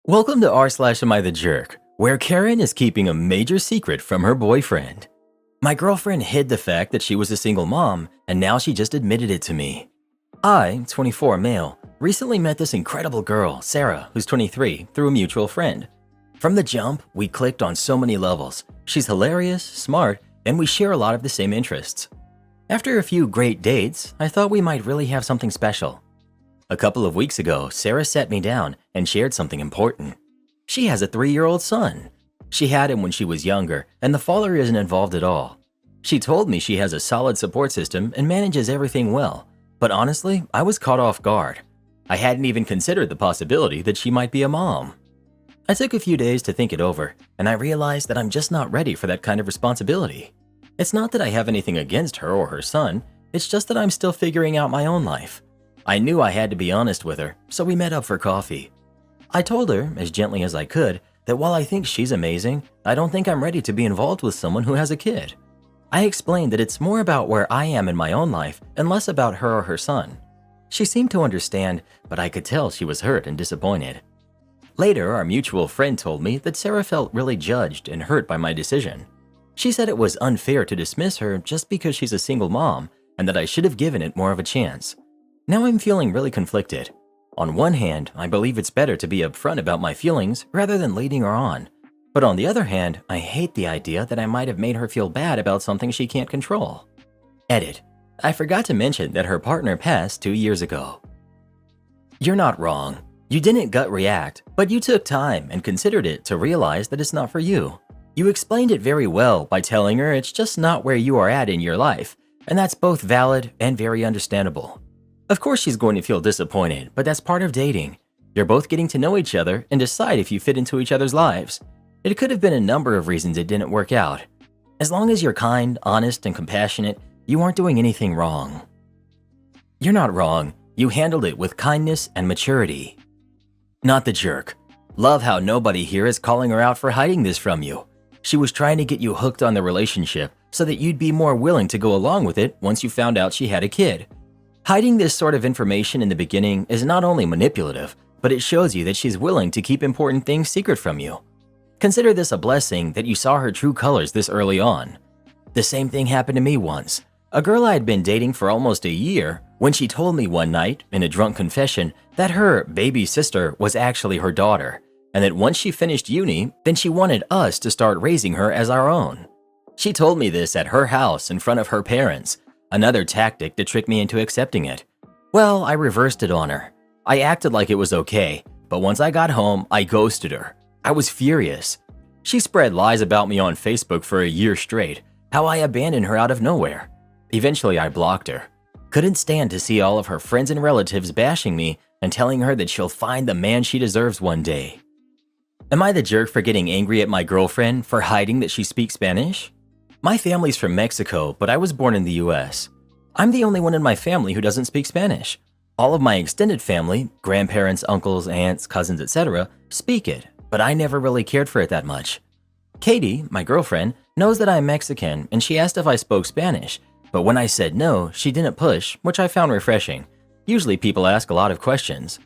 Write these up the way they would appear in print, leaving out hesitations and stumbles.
Welcome to r/Am I the Jerk, where Karen is keeping a major secret from her boyfriend. My girlfriend hid the fact that she was a single mom, and now she just admitted it to me. I, 24 male, recently met this incredible girl, Sarah, who's 23, through a mutual friend. From the jump, we clicked on so many levels. She's hilarious, smart, and we share a lot of the same interests. After a few great dates, I thought we might really have something special. A couple of weeks ago, Sarah sat me down and shared something important. She has a 3-year-old son. She had him when she was younger, and the father isn't involved at all. She told me she has a solid support system and manages everything well, but honestly, I was caught off guard. I hadn't even considered the possibility that she might be a mom. I took a few days to think it over, and I realized that I'm just not ready for that kind of responsibility. It's not that I have anything against her or her son, it's just that I'm still figuring out my own life. I knew I had to be honest with her, so we met up for coffee. I told her, as gently as I could, that while I think she's amazing, I don't think I'm ready to be involved with someone who has a kid. I explained that it's more about where I am in my own life and less about her or her son. She seemed to understand, but I could tell she was hurt and disappointed. Later, our mutual friend told me that Sarah felt really judged and hurt by my decision. She said it was unfair to dismiss her just because she's a single mom and that I should have given it more of a chance. Now I'm feeling really conflicted. On one hand, I believe it's better to be upfront about my feelings rather than leading her on. But on the other hand, I hate the idea that I might have made her feel bad about something she can't control. Edit. I forgot to mention that her partner passed 2 years ago. You're not wrong. You didn't gut react, but you took time and considered it to realize that it's not for you. You explained it very well by telling her it's just not where you are at in your life, and that's both valid and very understandable. Of course she's going to feel disappointed, but that's part of dating. You're both getting to know each other and decide if you fit into each other's lives. It could have been a number of reasons it didn't work out. As long as you're kind, honest, and compassionate, you aren't doing anything wrong. You're not wrong. You handled it with kindness and maturity. Not the jerk. Love how nobody here is calling her out for hiding this from you. She was trying to get you hooked on the relationship so that you'd be more willing to go along with it once you found out she had a kid. Hiding this sort of information in the beginning is not only manipulative, but it shows you that she's willing to keep important things secret from you. Consider this a blessing that you saw her true colors this early on. The same thing happened to me once. A girl I had been dating for almost a year when she told me one night, in a drunk confession, that her baby sister was actually her daughter, and that once she finished uni, then she wanted us to start raising her as our own. She told me this at her house in front of her parents. Another tactic to trick me into accepting it. Well, I reversed it on her. I acted like it was okay, but once I got home, I ghosted her. I was furious. She spread lies about me on Facebook for a year straight, how I abandoned her out of nowhere. Eventually, I blocked her. Couldn't stand to see all of her friends and relatives bashing me and telling her that she'll find the man she deserves one day. Am I the jerk for getting angry at my girlfriend for hiding that she speaks Spanish? My family's from Mexico, but I was born in the US. I'm the only one in my family who doesn't speak Spanish. All of my extended family, grandparents, uncles, aunts, cousins, etc., speak it, but I never really cared for it that much. Katie, my girlfriend, knows that I'm Mexican and she asked if I spoke Spanish, but when I said no, she didn't push, which I found refreshing. Usually people ask a lot of questions.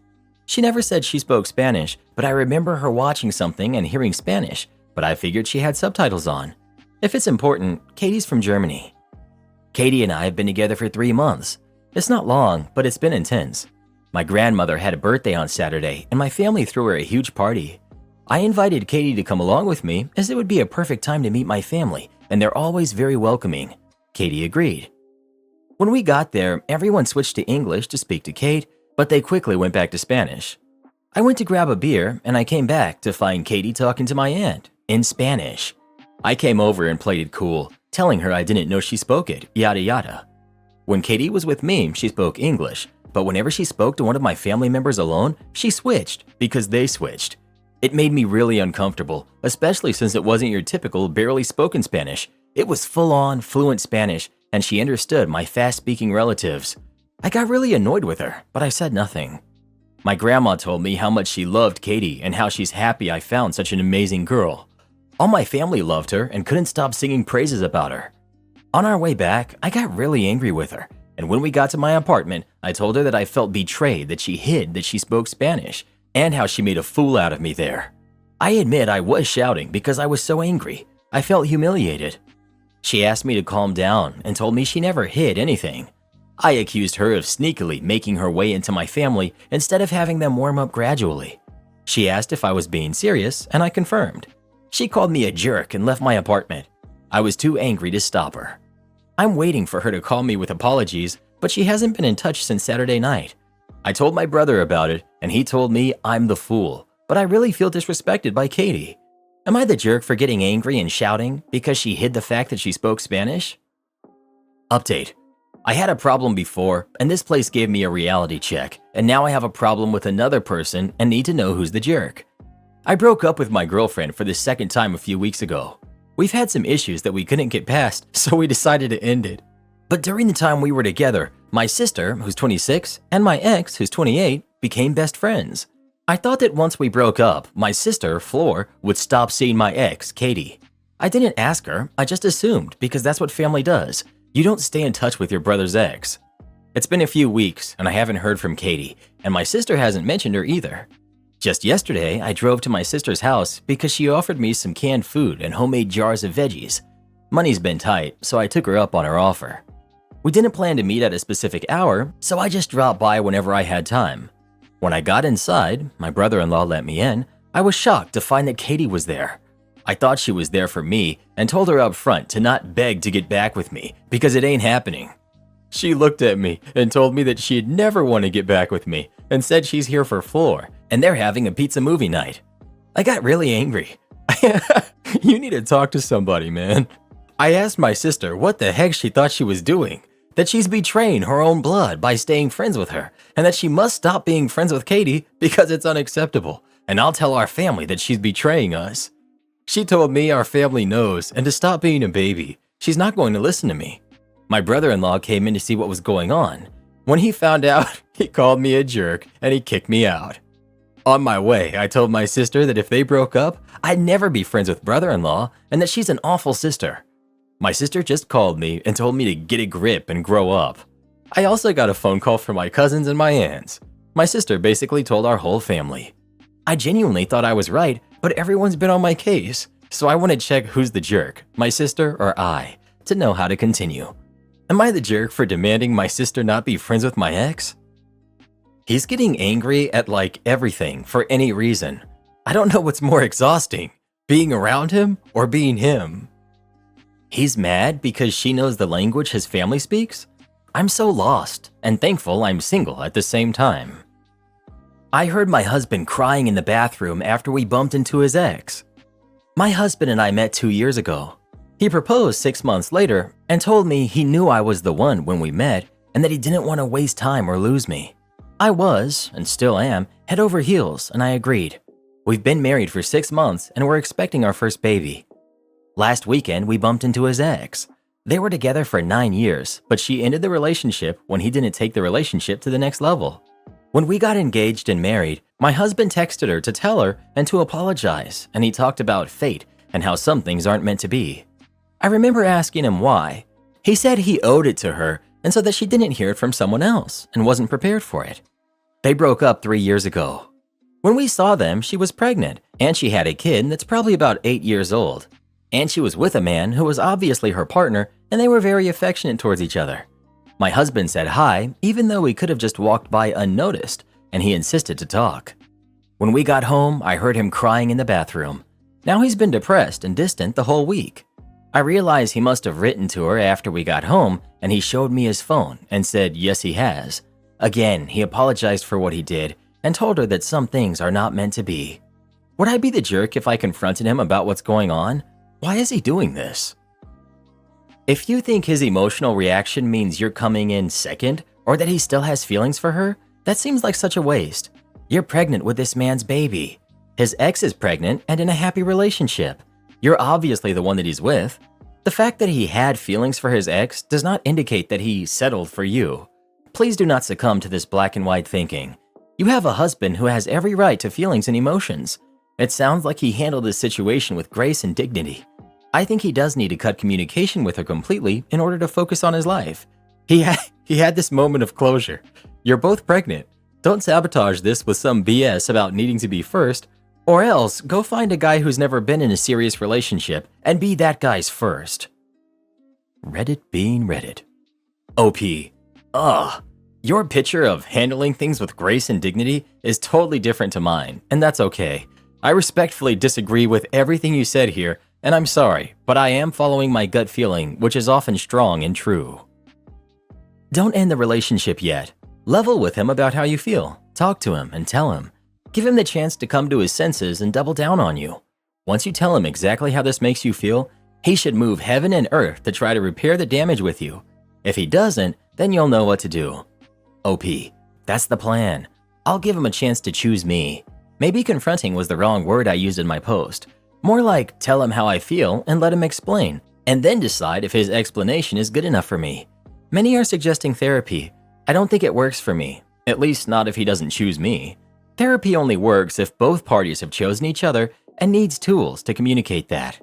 She never said she spoke Spanish, but I remember her watching something and hearing Spanish, but I figured she had subtitles on. If it's important, Katie's from Germany. Katie and I have been together for 3 months. It's not long, but it's been intense. My grandmother had a birthday on Saturday, and my family threw her a huge party. I invited Katie to come along with me as it would be a perfect time to meet my family, and they're always very welcoming. Katie agreed. When we got there, everyone switched to English to speak to Kate, but they quickly went back to Spanish. I went to grab a beer, and I came back to find Katie talking to my aunt in Spanish. I came over and played it cool, telling her I didn't know she spoke it, yada yada. When Katie was with me, she spoke English, but whenever she spoke to one of my family members alone, she switched because they switched. It made me really uncomfortable, especially since it wasn't your typical barely spoken Spanish. It was full-on, fluent Spanish, and she understood my fast-speaking relatives. I got really annoyed with her, but I said nothing. My grandma told me how much she loved Katie and how she's happy I found such an amazing girl. All my family loved her and couldn't stop singing praises about her. On our way back, I got really angry with her, and when we got to my apartment, I told her that I felt betrayed that she hid that she spoke Spanish, and how she made a fool out of me there. I admit I was shouting because I was so angry. I felt humiliated. She asked me to calm down and told me she never hid anything. I accused her of sneakily making her way into my family instead of having them warm up gradually. She asked if I was being serious, and I confirmed. She called me a jerk and left my apartment. I was too angry to stop her. I'm waiting for her to call me with apologies, but she hasn't been in touch since Saturday night. I told my brother about it, and he told me I'm the fool, but I really feel disrespected by Katie. Am I the jerk for getting angry and shouting because she hid the fact that she spoke Spanish? Update. I had a problem before, and this place gave me a reality check, and now I have a problem with another person and need to know who's the jerk. I broke up with my girlfriend for the second time a few weeks ago. We've had some issues that we couldn't get past, so we decided to end it. But during the time we were together, my sister, who's 26, and my ex, who's 28, became best friends. I thought that once we broke up, my sister, Floor, would stop seeing my ex, Katie. I didn't ask her, I just assumed because that's what family does. You don't stay in touch with your brother's ex. It's been a few weeks and I haven't heard from Katie, and my sister hasn't mentioned her either. Just yesterday, I drove to my sister's house because she offered me some canned food and homemade jars of veggies. Money's been tight, so I took her up on her offer. We didn't plan to meet at a specific hour, so I just dropped by whenever I had time. When I got inside, my brother-in-law let me in. I was shocked to find that Katie was there. I thought she was there for me and told her up front to not beg to get back with me because it ain't happening. She looked at me and told me that she'd never want to get back with me and said she's here for Floor and they're having a pizza movie night. I got really angry. You need to talk to somebody, man. I asked my sister what the heck she thought she was doing, that she's betraying her own blood by staying friends with her, and that she must stop being friends with Katie because it's unacceptable, and I'll tell our family that she's betraying us. She told me our family knows and to stop being a baby. She's not going to listen to me. My brother-in-law came in to see what was going on. When he found out, he called me a jerk and he kicked me out. On my way, I told my sister that if they broke up, I'd never be friends with brother-in-law and that she's an awful sister. My sister just called me and told me to get a grip and grow up. I also got a phone call from my cousins and my aunts. My sister basically told our whole family. I genuinely thought I was right, but everyone's been on my case, so I want to check who's the jerk, my sister or I, to know how to continue. Am I the jerk for demanding my sister not be friends with my ex? He's getting angry at like everything for any reason. I don't know what's more exhausting, being around him or being him. He's mad because she knows the language his family speaks? I'm so lost and thankful I'm single at the same time. I heard my husband crying in the bathroom after we bumped into his ex. My husband and I met 2 years ago. He proposed 6 months later and told me he knew I was the one when we met and that he didn't want to waste time or lose me. I was, and still am, head over heels and I agreed. We've been married for 6 months and we're expecting our first baby. Last weekend, we bumped into his ex. They were together for 9 years, but she ended the relationship when he didn't take the relationship to the next level. When we got engaged and married, my husband texted her to tell her and to apologize, and he talked about fate and how some things aren't meant to be. I remember asking him why. He said he owed it to her and so that she didn't hear it from someone else and wasn't prepared for it. They broke up 3 years ago. When we saw them, she was pregnant, and she had a kid that's probably about 8 years old. And she was with a man who was obviously her partner, and they were very affectionate towards each other. My husband said hi, even though we could have just walked by unnoticed, and he insisted to talk. When we got home, I heard him crying in the bathroom. Now he's been depressed and distant the whole week. I realized he must have written to her after we got home, and he showed me his phone and said yes he has. Again, he apologized for what he did and told her that some things are not meant to be. Would I be the jerk if I confronted him about what's going on? Why is he doing this? If you think his emotional reaction means you're coming in second or that he still has feelings for her, that seems like such a waste. You're pregnant with this man's baby. His ex is pregnant and in a happy relationship. You're obviously the one that he's with. The fact that he had feelings for his ex does not indicate that he settled for you. Please do not succumb to this black and white thinking. You have a husband who has every right to feelings and emotions. It sounds like he handled this situation with grace and dignity. I think he does need to cut communication with her completely in order to focus on his life. He had this moment of closure. You're both pregnant. Don't sabotage this with some BS about needing to be first, or else go find a guy who's never been in a serious relationship and be that guy's first. Reddit being Reddit. OP. Ugh. Your picture of handling things with grace and dignity is totally different to mine, and that's okay. I respectfully disagree with everything you said here, and I'm sorry, but I am following my gut feeling, which is often strong and true. Don't end the relationship yet. Level with him about how you feel. Talk to him and tell him. Give him the chance to come to his senses and double down on you. Once you tell him exactly how this makes you feel, he should move heaven and earth to try to repair the damage with you. If he doesn't, then you'll know what to do. OP. That's the plan. I'll give him a chance to choose me. Maybe confronting was the wrong word I used in my post. More like tell him how I feel and let him explain, and then decide if his explanation is good enough for me. Many are suggesting therapy. I don't think it works for me, at least not if he doesn't choose me. Therapy only works if both parties have chosen each other and needs tools to communicate that.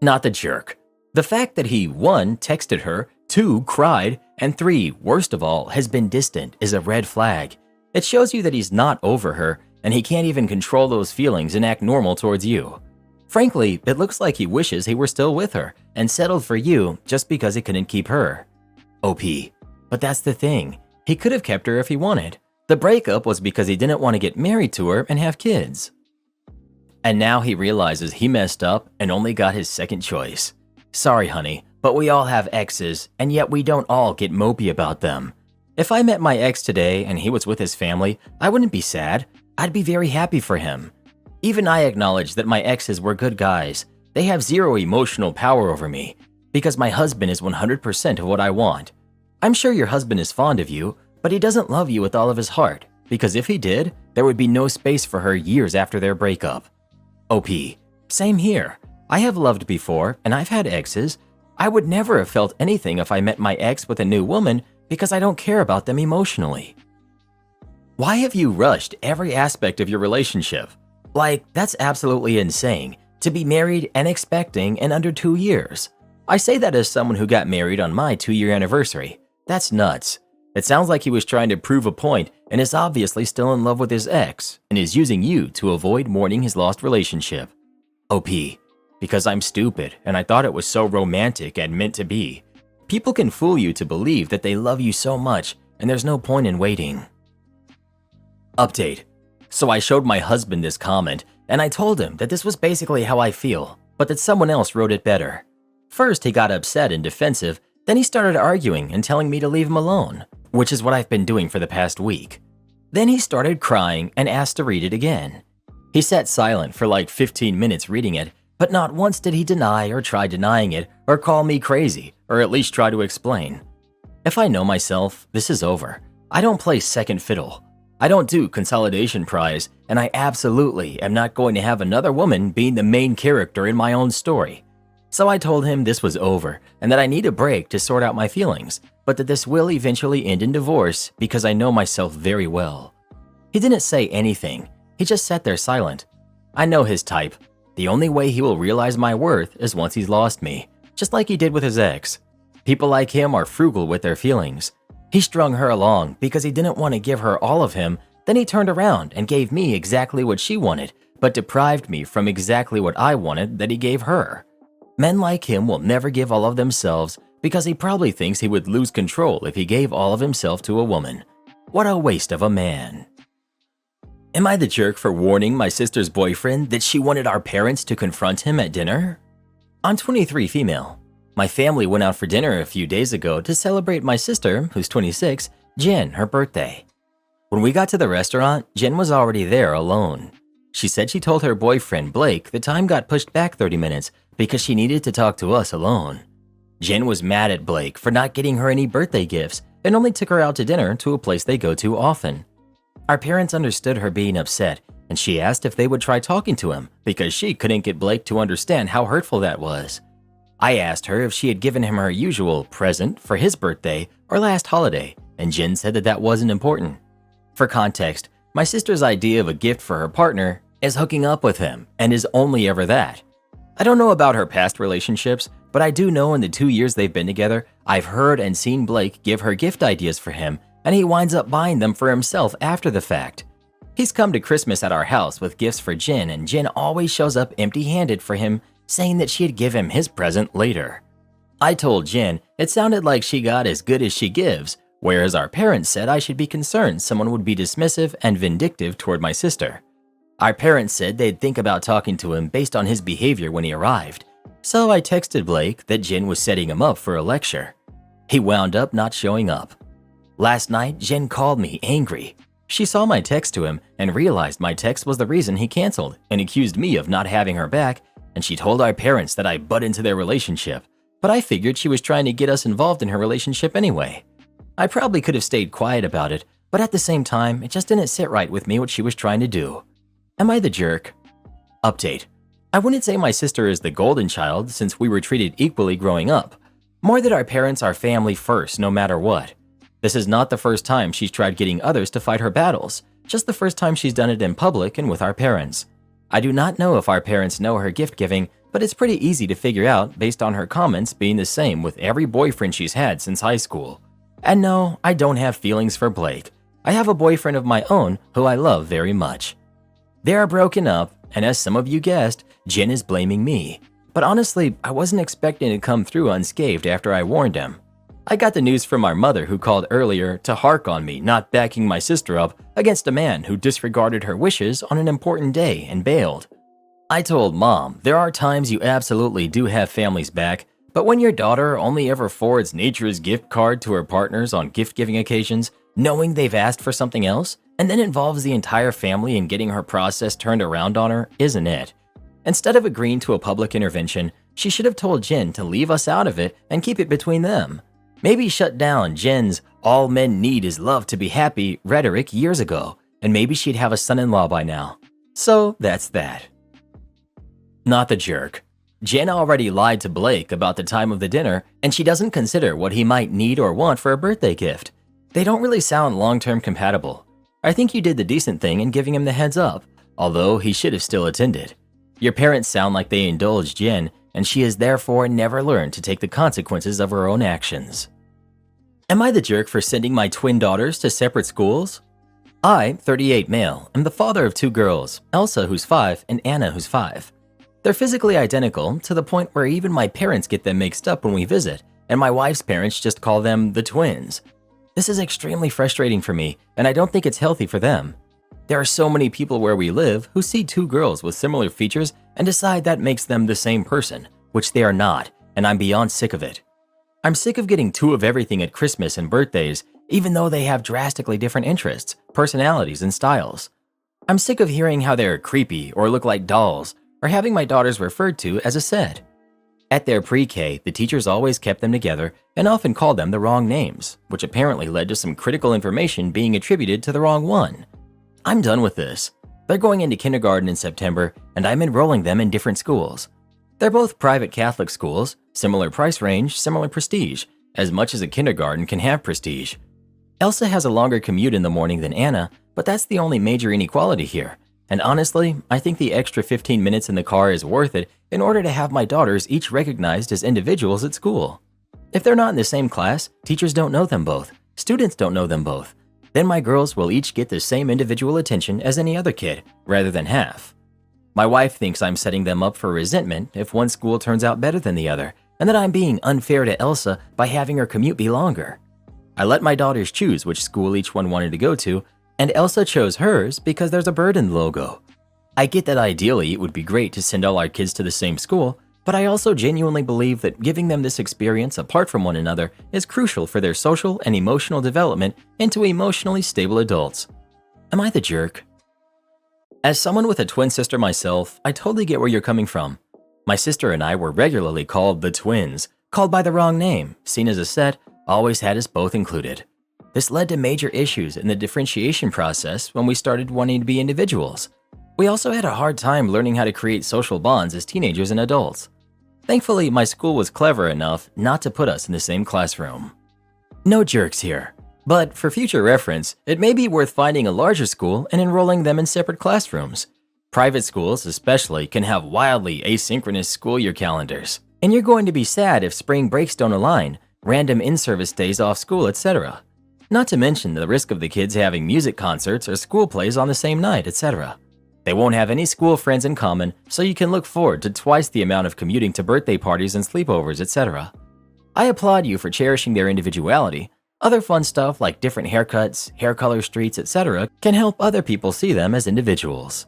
Not the jerk. The fact that he 1. Texted her, 2. Cried, and 3. Worst of all, has been distant is a red flag. It shows you that he's not over her and he can't even control those feelings and act normal towards you. Frankly, it looks like he wishes he were still with her and settled for you just because he couldn't keep her. OP. But that's the thing. He could have kept her if he wanted. The breakup was because he didn't want to get married to her and have kids. And now he realizes he messed up and only got his second choice. Sorry, honey, but we all have exes, and yet we don't all get mopey about them. If I met my ex today and he was with his family, I wouldn't be sad. I'd be very happy for him. Even I acknowledge that my exes were good guys. They have zero emotional power over me because my husband is 100% of what I want. I'm sure your husband is fond of you, but he doesn't love you with all of his heart because if he did, there would be no space for her years after their breakup. OP. Same here. I have loved before and I've had exes. I would never have felt anything if I met my ex with a new woman because I don't care about them emotionally. Why have you rushed every aspect of your relationship? Like, that's absolutely insane, to be married and expecting in under 2 years. I say that as someone who got married on my 2-year anniversary. That's nuts. It sounds like he was trying to prove a point and is obviously still in love with his ex and is using you to avoid mourning his lost relationship. OP. Because I'm stupid and I thought it was so romantic and meant to be. People can fool you to believe that they love you so much and there's no point in waiting. Update. So I showed my husband this comment and I told him that this was basically how I feel, but that someone else wrote it better. First he got upset and defensive, then he started arguing and telling me to leave him alone, which is what I've been doing for the past week. Then he started crying and asked to read it again. He sat silent for like 15 minutes reading it, but not once did he deny or try denying it or call me crazy or at least try to explain. If I know myself, this is over. I don't play second fiddle. I don't do consolidation prize, and I absolutely am not going to have another woman being the main character in my own story. So I told him this was over and that I need a break to sort out my feelings, but that this will eventually end in divorce because I know myself very well. He didn't say anything. He just sat there silent. I know his type. The only way he will realize my worth is once he's lost me, just like he did with his ex. People like him are frugal with their feelings. He strung her along because he didn't want to give her all of him, then he turned around and gave me exactly what she wanted, but deprived me from exactly what I wanted that he gave her. Men like him will never give all of themselves because he probably thinks he would lose control if he gave all of himself to a woman. What a waste of a man. Am I the jerk for warning my sister's boyfriend that she wanted our parents to confront him at dinner? I'm 23 female. My family went out for dinner a few days ago to celebrate my sister, who's 26, Jen, her birthday. When we got to the restaurant, Jen was already there alone. She said she told her boyfriend, Blake, the time got pushed back 30 minutes because she needed to talk to us alone. Jen was mad at Blake for not getting her any birthday gifts and only took her out to dinner to a place they go to often. Our parents understood her being upset, and she asked if they would try talking to him because she couldn't get Blake to understand how hurtful that was. I asked her if she had given him her usual present for his birthday or last holiday, and Jen said that that wasn't important. For context, my sister's idea of a gift for her partner is hooking up with him and is only ever that. I don't know about her past relationships, but I do know in the 2 years they've been together, I've heard and seen Blake give her gift ideas for him, and he winds up buying them for himself after the fact. He's come to Christmas at our house with gifts for Jin, and Jin always shows up empty-handed for him, saying that she'd give him his present later. I told Jin it sounded like she got as good as she gives, whereas our parents said I should be concerned someone would be dismissive and vindictive toward my sister. Our parents said they'd think about talking to him based on his behavior when he arrived, so I texted Blake that Jin was setting him up for a lecture. He wound up not showing up. Last night, Jin called me angry. She saw my text to him and realized my text was the reason he canceled and accused me of not having her back, and she told our parents that I butt into their relationship, but I figured she was trying to get us involved in her relationship anyway. I probably could have stayed quiet about it, but at the same time, it just didn't sit right with me what she was trying to do. Am I the jerk? Update. I wouldn't say my sister is the golden child since we were treated equally growing up. More that our parents are family first no matter what. This is not the first time she's tried getting others to fight her battles, just the first time she's done it in public and with our parents. I do not know if our parents know her gift giving, but it's pretty easy to figure out based on her comments being the same with every boyfriend she's had since high school. And no, I don't have feelings for Blake. I have a boyfriend of my own who I love very much. They are broken up, and as some of you guessed, Jin is blaming me. But honestly, I wasn't expecting to come through unscathed after I warned him. I got the news from our mother who called earlier to hark on me not backing my sister up against a man who disregarded her wishes on an important day and bailed. I told Mom there are times you absolutely do have family's back, but when your daughter only ever forwards nature's gift card to her partners on gift-giving occasions, knowing they've asked for something else, and then involves the entire family in getting her process turned around on her, isn't it? Instead of agreeing to a public intervention, she should have told Jin to leave us out of it and keep it between them. Maybe shut down Jin's "all men need is love to be happy" rhetoric years ago, and maybe she'd have a son-in-law by now. So that's that. Not the jerk. Jin already lied to Blake about the time of the dinner, and she doesn't consider what he might need or want for a birthday gift. They don't really sound long-term compatible. I think you did the decent thing in giving him the heads up, although he should have still attended. Your parents sound like they indulged Jin, and she has therefore never learned to take the consequences of her own actions. Am I the jerk for sending my twin daughters to separate schools? I, 38 male, am the father of two girls, Elsa who's 5 and Anna who's 5. They're physically identical to the point where even my parents get them mixed up when we visit, and my wife's parents just call them the twins. This is extremely frustrating for me, and I don't think it's healthy for them. There are so many people where we live who see two girls with similar features and decide that makes them the same person, which they are not, and I'm beyond sick of it. I'm sick of getting two of everything at Christmas and birthdays, even though they have drastically different interests, personalities, and styles. I'm sick of hearing how they're creepy or look like dolls, or having my daughters referred to as a set. At their pre-K, the teachers always kept them together and often called them the wrong names, which apparently led to some critical information being attributed to the wrong one. I'm done with this. They're going into kindergarten in September, and I'm enrolling them in different schools. They're both private Catholic schools, similar price range, similar prestige, as much as a kindergarten can have prestige. Elsa has a longer commute in the morning than Anna, but that's the only major inequality here. And honestly, I think the extra 15 minutes in the car is worth it in order to have my daughters each recognized as individuals at school. If they're not in the same class, teachers don't know them both, students don't know them both. Then my girls will each get the same individual attention as any other kid, rather than half. My wife thinks I'm setting them up for resentment if one school turns out better than the other, and that I'm being unfair to Elsa by having her commute be longer. I let my daughters choose which school each one wanted to go to, and Elsa chose hers because there's a bird in the logo. I get that ideally it would be great to send all our kids to the same school, but I also genuinely believe that giving them this experience apart from one another is crucial for their social and emotional development into emotionally stable adults. Am I the jerk? As someone with a twin sister myself, I totally get where you're coming from. My sister and I were regularly called the twins, called by the wrong name, seen as a set, always had us both included. This led to major issues in the differentiation process when we started wanting to be individuals. We also had a hard time learning how to create social bonds as teenagers and adults. Thankfully, my school was clever enough not to put us in the same classroom. No jerks here. But for future reference, it may be worth finding a larger school and enrolling them in separate classrooms. Private schools, especially, can have wildly asynchronous school year calendars, and you're going to be sad if spring breaks don't align, random in-service days off school, etc. Not to mention the risk of the kids having music concerts or school plays on the same night, etc. They won't have any school friends in common, so you can look forward to twice the amount of commuting to birthday parties and sleepovers, etc. I applaud you for cherishing their individuality. Other fun stuff like different haircuts, hair color streaks, etc. can help other people see them as individuals.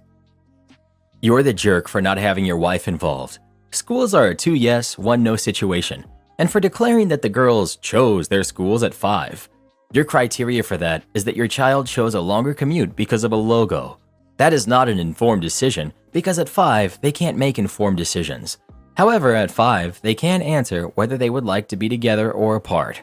You're the jerk for not having your wife involved. Schools are a 2 yes, 1 no situation, and for declaring that the girls chose their schools at 5. Your criteria for that is that your child chose a longer commute because of a logo. That is not an informed decision because at 5, they can't make informed decisions. However, at 5, they can answer whether they would like to be together or apart.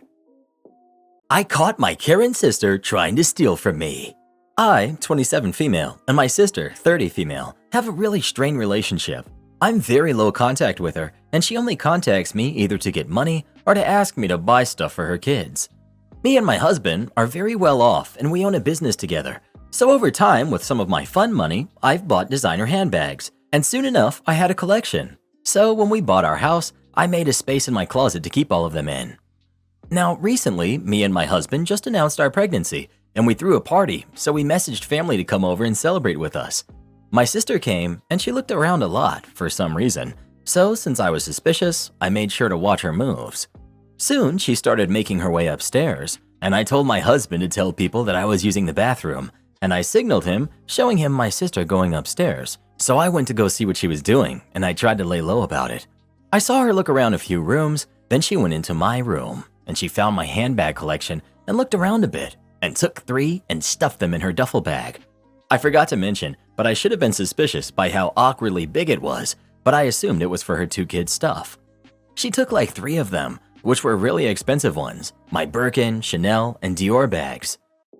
I caught my Karen sister trying to steal from me. I, 27 female, and my sister, 30 female, have a really strained relationship. I'm very low contact with her, and she only contacts me either to get money or to ask me to buy stuff for her kids. Me and my husband are very well off, and we own a business together. So over time, with some of my fun money, I've bought designer handbags, and soon enough, I had a collection. So when we bought our house, I made a space in my closet to keep all of them in. Now, recently, me and my husband just announced our pregnancy, and we threw a party, so we messaged family to come over and celebrate with us. My sister came, and she looked around a lot for some reason, so since I was suspicious, I made sure to watch her moves. Soon, she started making her way upstairs, and I told my husband to tell people that I was using the bathroom, and I signaled him, showing him my sister going upstairs. So I went to go see what she was doing, and I tried to lay low about it. I saw her look around a few rooms, then she went into my room, and she found my handbag collection and looked around a bit, and took 3 and stuffed them in her duffel bag. I forgot to mention, but I should have been suspicious by how awkwardly big it was, but I assumed it was for her 2 kids' stuff. She took like 3 of them, which were really expensive ones, my Birkin, Chanel, and Dior bags.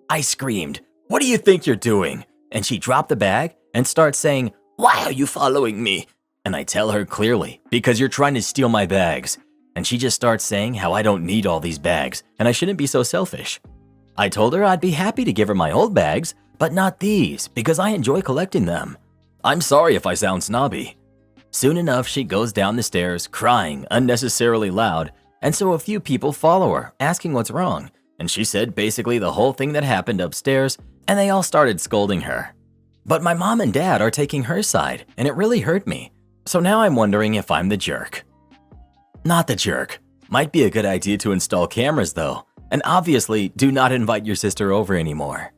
I screamed, "What do you think you're doing?" And she dropped the bag and starts saying, "Why are you following me?" And I tell her clearly, "Because you're trying to steal my bags." And she just starts saying how I don't need all these bags and I shouldn't be so selfish. I told her I'd be happy to give her my old bags, but not these because I enjoy collecting them. I'm sorry if I sound snobby. Soon enough, she goes down the stairs crying unnecessarily loud, and so a few people follow her asking what's wrong, and she said basically the whole thing that happened upstairs, and they all started scolding her. But my mom and dad are taking her side, and it really hurt me. So now I'm wondering if I'm the jerk. Not the jerk. Might be a good idea to install cameras though, and obviously do not invite your sister over anymore.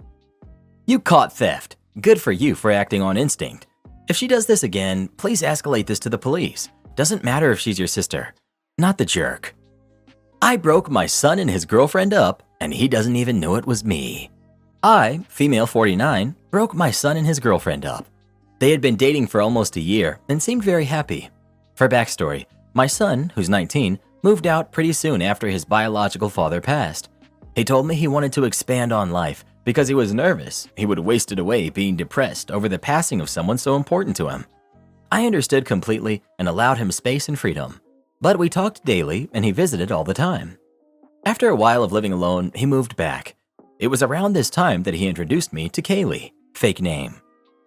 You caught theft. Good for you for acting on instinct. If she does this again, please escalate this to the police. Doesn't matter if she's your sister. Not the jerk. I broke my son and his girlfriend up, and he doesn't even know it was me. I, female 49, broke my son and his girlfriend up. They had been dating for almost a year and seemed very happy. For backstory, my son, who's 19, moved out pretty soon after his biological father passed. He told me he wanted to expand on life because he was nervous he would waste it away being depressed over the passing of someone so important to him. I understood completely and allowed him space and freedom. But we talked daily and he visited all the time. After a while of living alone, he moved back. It was around this time that he introduced me to Kaylee, fake name.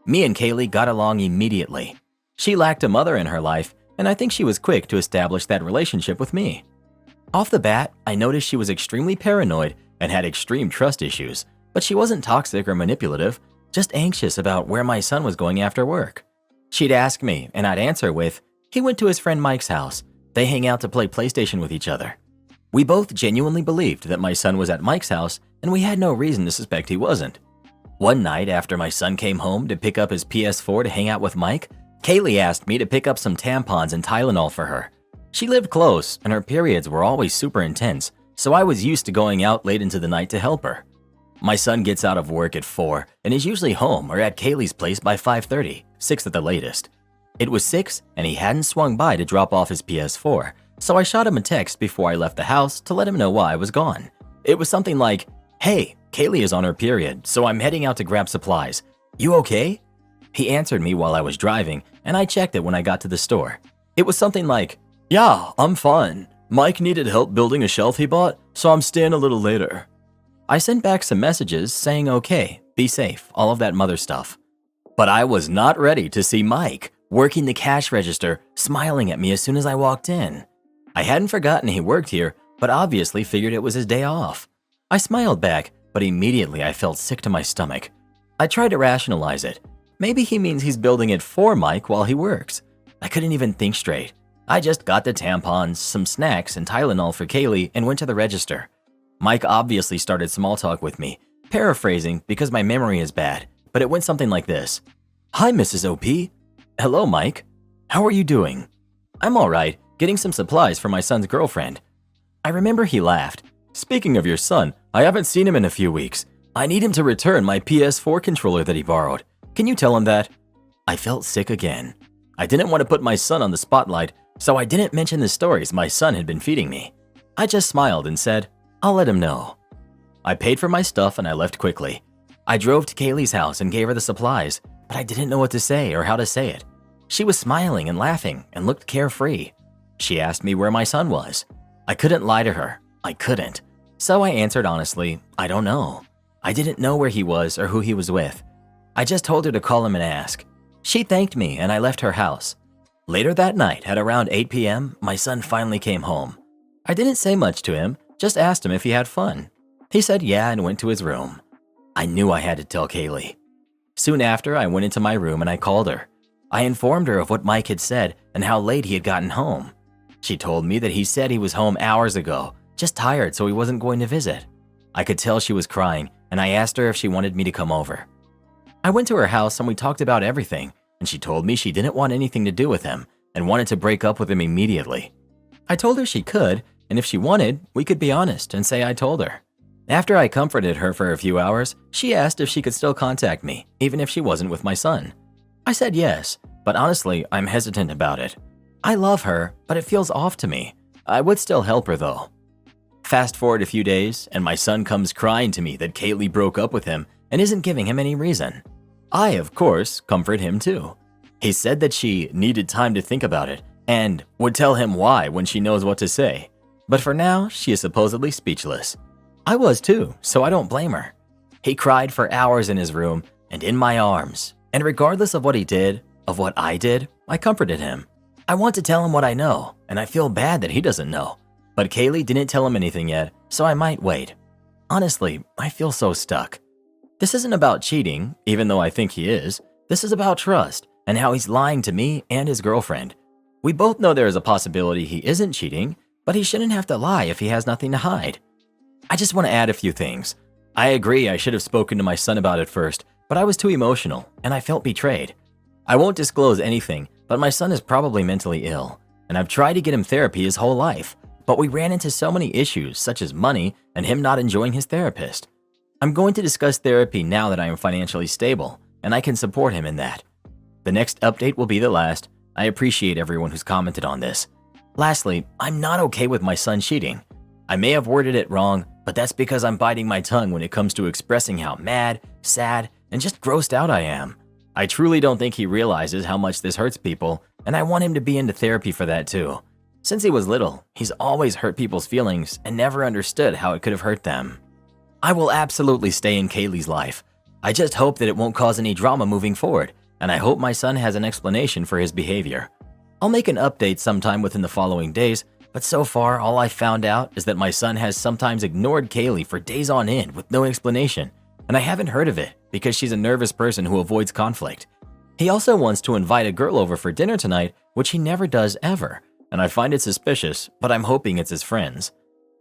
Me and Kaylee got along immediately. She lacked a mother in her life, and I think she was quick to establish that relationship with me. Off the bat, I noticed she was extremely paranoid and had extreme trust issues, but she wasn't toxic or manipulative, just anxious about where my son was going after work. She'd ask me, and I'd answer with, "He went to his friend Mike's house. They hang out to play PlayStation with each other." We both genuinely believed that my son was at Mike's house, and we had no reason to suspect he wasn't. One night after my son came home to pick up his PS4 to hang out with Mike, Kaylee asked me to pick up some tampons and Tylenol for her. She lived close, and her periods were always super intense, so I was used to going out late into the night to help her. My son gets out of work at 4 and is usually home or at Kaylee's place by 5:30, 6 at the latest. It was 6 and he hadn't swung by to drop off his PS4, so I shot him a text before I left the house to let him know why I was gone. It was something like, "Hey, Kaylee is on her period, so I'm heading out to grab supplies. You okay?" He answered me while I was driving, and I checked it when I got to the store. It was something like, "Yeah, I'm fine. Mike needed help building a shelf he bought, so I'm staying a little later." I sent back some messages saying okay, be safe, all of that mother stuff. But I was not ready to see Mike working the cash register, smiling at me as soon as I walked in. I hadn't forgotten he worked here, but obviously figured it was his day off. I smiled back, but immediately I felt sick to my stomach. I tried to rationalize it. Maybe he means he's building it for Mike while he works. I couldn't even think straight. I just got the tampons, some snacks, and Tylenol for Kaylee and went to the register. Mike obviously started small talk with me, paraphrasing because my memory is bad, but it went something like this. "Hi, Mrs. OP. Hello, Mike. How are you doing?" "I'm all right, getting some supplies for my son's girlfriend." I remember he laughed. "Speaking of your son, I haven't seen him in a few weeks. I need him to return my PS4 controller that he borrowed. Can you tell him that?" I felt sick again. I didn't want to put my son on the spotlight, so I didn't mention the stories my son had been feeding me. I just smiled and said, "I'll let him know." I paid for my stuff and I left quickly. I drove to Kaylee's house and gave her the supplies, but I didn't know what to say or how to say it. She was smiling and laughing and looked carefree. She asked me where my son was. I couldn't lie to her. I couldn't. So I answered honestly, I don't know. I didn't know where he was or who he was with. I just told her to call him and ask. She thanked me and I left her house. Later that night, at around 8 p.m., my son finally came home. I didn't say much to him, just asked him if he had fun. He said yeah and went to his room. I knew I had to tell Kaylee. Soon after, I went into my room and I called her. I informed her of what Mike had said and how late he had gotten home. She told me that he said he was home hours ago, just tired so he wasn't going to visit. I could tell she was crying and I asked her if she wanted me to come over. I went to her house and we talked about everything, and she told me she didn't want anything to do with him and wanted to break up with him immediately. I told her she could, and if she wanted, we could be honest and say I told her. After I comforted her for a few hours, she asked if she could still contact me, even if she wasn't with my son. I said yes, but honestly, I'm hesitant about it. I love her, but it feels off to me. I would still help her though. Fast forward a few days, and my son comes crying to me that Kaylee broke up with him and isn't giving him any reason. I, of course, comfort him too. He said that she needed time to think about it and would tell him why when she knows what to say. But for now, she is supposedly speechless. I was too, so I don't blame her. He cried for hours in his room and in my arms, and regardless of what he did, of what I did, I comforted him. I want to tell him what I know, and I feel bad that he doesn't know. But Kaylee didn't tell him anything yet, so I might wait. Honestly, I feel so stuck. This isn't about cheating, even though I think he is. This is about trust and how he's lying to me and his girlfriend. We both know there is a possibility he isn't cheating, but he shouldn't have to lie if he has nothing to hide. I just want to add a few things. I agree I should have spoken to my son about it first, but I was too emotional and I felt betrayed. I won't disclose anything, but my son is probably mentally ill, and I've tried to get him therapy his whole life, but we ran into so many issues such as money and him not enjoying his therapist. I'm going to discuss therapy now that I am financially stable, and I can support him in that. The next update will be the last. I appreciate everyone who's commented on this. Lastly, I'm not okay with my son cheating. I may have worded it wrong, but that's because I'm biting my tongue when it comes to expressing how mad, sad, and just grossed out I am. I truly don't think he realizes how much this hurts people, and I want him to be into therapy for that too. Since he was little, he's always hurt people's feelings and never understood how it could have hurt them. I will absolutely stay in Kaylee's life. I just hope that it won't cause any drama moving forward, and I hope my son has an explanation for his behavior. I'll make an update sometime within the following days, but so far all I found out is that my son has sometimes ignored Kaylee for days on end with no explanation, and I haven't heard of it because she's a nervous person who avoids conflict. He also wants to invite a girl over for dinner tonight, which he never does ever, and I find it suspicious, but I'm hoping it's his friends.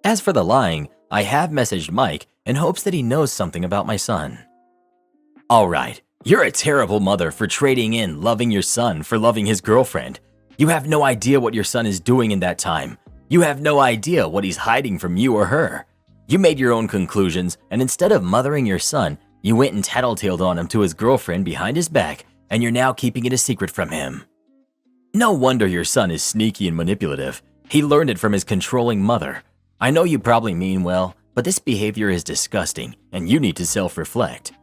As for the lying, I have messaged Mike in hopes that he knows something about my son. Alright, you're a terrible mother for trading in loving your son for loving his girlfriend. You have no idea what your son is doing in that time. You have no idea what he's hiding from you or her. You made your own conclusions, and instead of mothering your son, you went and tattletaled on him to his girlfriend behind his back, and you're now keeping it a secret from him. No wonder your son is sneaky and manipulative. He learned it from his controlling mother. I know you probably mean well, but this behavior is disgusting, and you need to self-reflect.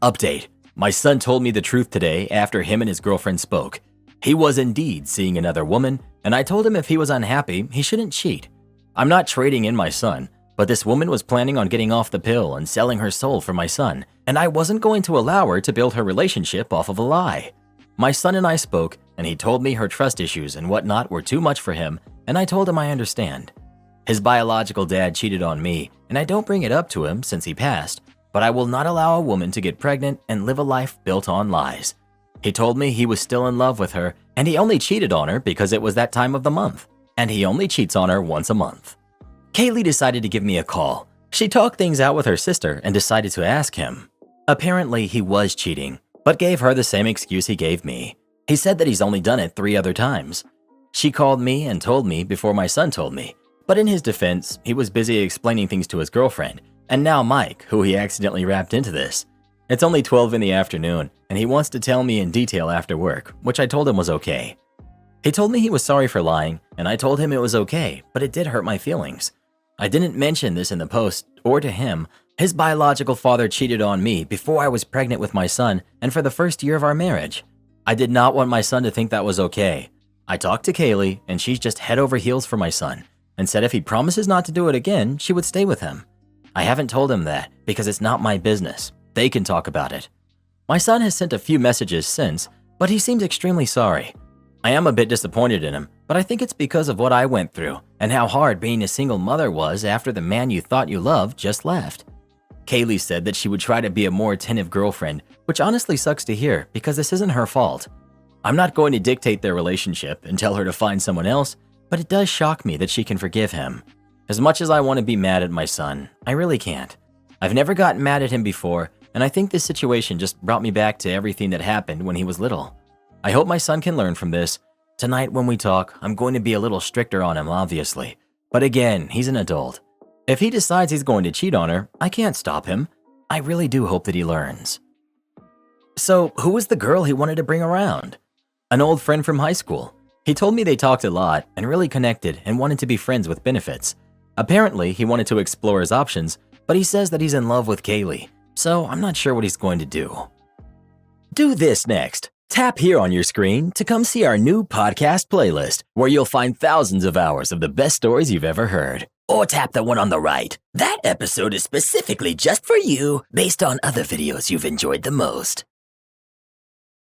Update. My son told me the truth today after him and his girlfriend spoke. He was indeed seeing another woman, and I told him if he was unhappy, he shouldn't cheat. I'm not trading in my son, but this woman was planning on getting off the pill and selling her soul for my son, and I wasn't going to allow her to build her relationship off of a lie. My son and I spoke, and he told me her trust issues and whatnot were too much for him, and I told him I understand. His biological dad cheated on me, and I don't bring it up to him since he passed, but I will not allow a woman to get pregnant and live a life built on lies. He told me he was still in love with her, and he only cheated on her because it was that time of the month, and he only cheats on her once a month. Kaylee decided to give me a call. She talked things out with her sister and decided to ask him. Apparently, he was cheating, but gave her the same excuse he gave me. He said that he's only done it 3 other times. She called me and told me before my son told me, but in his defense, he was busy explaining things to his girlfriend, and now Mike, who he accidentally wrapped into this. It's only 12 in the afternoon, and he wants to tell me in detail after work, which I told him was okay. He told me he was sorry for lying, and I told him it was okay, but it did hurt my feelings. I didn't mention this in the post, or to him. His biological father cheated on me before I was pregnant with my son and for the first year of our marriage. I did not want my son to think that was okay. I talked to Kaylee, and she's just head over heels for my son, and said if he promises not to do it again, she would stay with him. I haven't told him that because it's not my business. They can talk about it. My son has sent a few messages since, but he seems extremely sorry. I am a bit disappointed in him, but I think it's because of what I went through and how hard being a single mother was after the man you thought you loved just left. Kaylee said that she would try to be a more attentive girlfriend, which honestly sucks to hear because this isn't her fault. I'm not going to dictate their relationship and tell her to find someone else, but it does shock me that she can forgive him. As much as I want to be mad at my son, I really can't. I've never gotten mad at him before, and I think this situation just brought me back to everything that happened when he was little. I hope my son can learn from this. Tonight when we talk, I'm going to be a little stricter on him, obviously. But again, he's an adult. If he decides he's going to cheat on her, I can't stop him. I really do hope that he learns. So, who was the girl he wanted to bring around? An old friend from high school. He told me they talked a lot and really connected and wanted to be friends with benefits. Apparently, he wanted to explore his options, but he says that he's in love with Kaylee, so I'm not sure what he's going to do. Do this next. Tap here on your screen to come see our new podcast playlist, where you'll find thousands of hours of the best stories you've ever heard. Or tap the one on the right. That episode is specifically just for you, based on other videos you've enjoyed the most.